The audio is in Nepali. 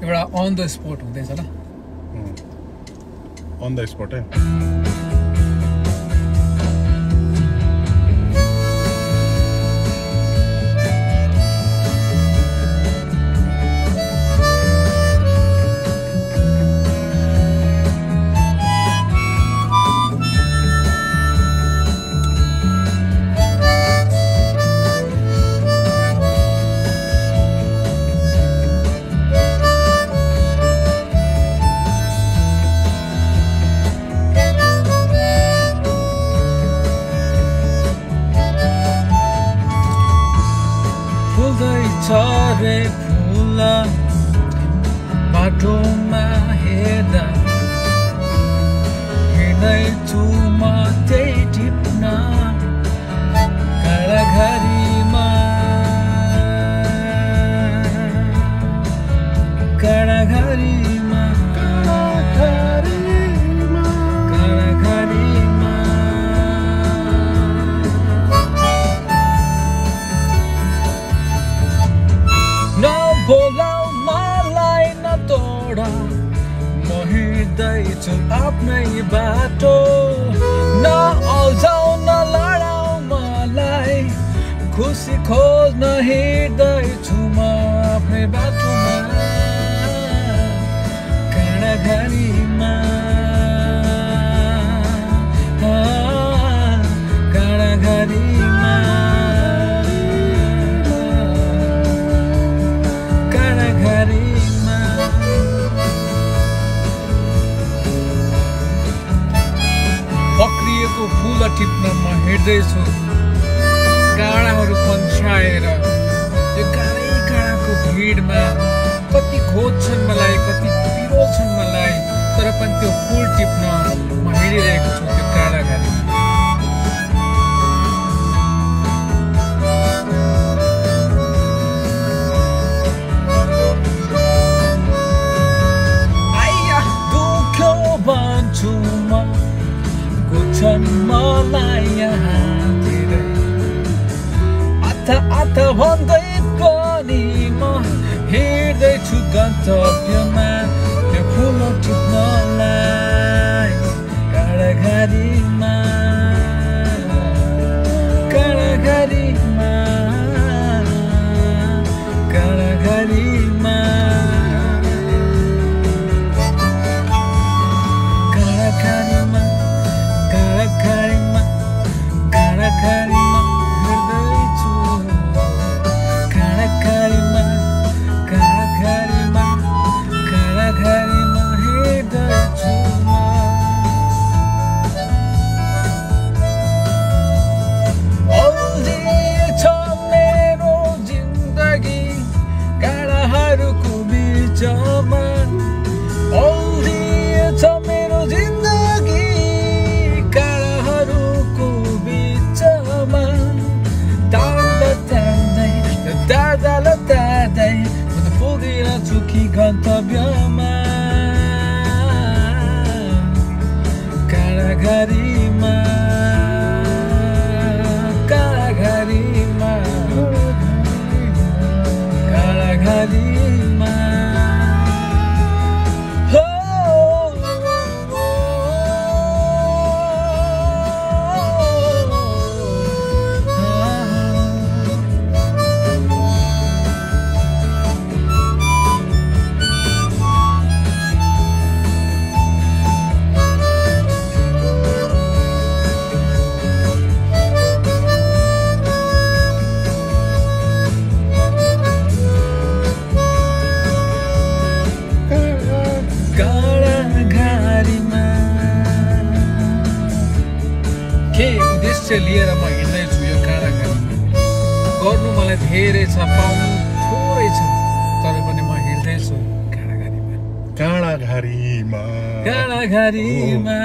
एउटा अन द स्पट हुँदैछ ल अन द स्पट है रे फूल बाटोमा हेर्दा हिँड्दैछु म त्यही टिप्न घरघरीमा घरघरीमा घरघरीमा बोलाऊ मलाई नतोड म हिँड्दैछु आफ्नै बाटो नअल्झाऊ नलडाऊ मलाई खुसी खोज्न हिँड्दैछु म आफ्नै बाटोमा घरघरीमा घरघरीमा पक्रिएको फुल टिप्न म हिँड्दैछु काँडाहरू पन्छाएर यो काँडाको भिडमा कति खोज्छन् मलाई कति पिरोल्छन् मलाई तर पनि त्यो फुल टिप्न म हिँडिरहेको छु त्यो काँडाघारीमा मलाई यहाँ धेरै आथा भन्दै पनि म हिँड्दैछु गन्तव्यमा त्यो फुल टिप्नलाई घरघरीमा घरघरीमा घरघरीमा घरघरीमा घरघरीमा घरघरीमा हिँड्दैछु घरघरीमा घरघरीमा घरघरीमा हिँड्दैछु अल्झिएछ मेरो जिन्दगी काँडाहरूको बिचमा अल्झिएछ मेरो जिन्दगी तार्दै पुगेर चुकी गन्तव्यमा काँडाघरीमा काँडाघरीमा काँडाघरीमा के उद्देश्य लिएर म हिँड्दैछु यो काँडाघारीमा गर्नु मलाई धेरै छ पाउनु थोरै छ तर पनि म हिँड्दैछु काँडाघारीमा काँडाघारीमा काँडाघारीमा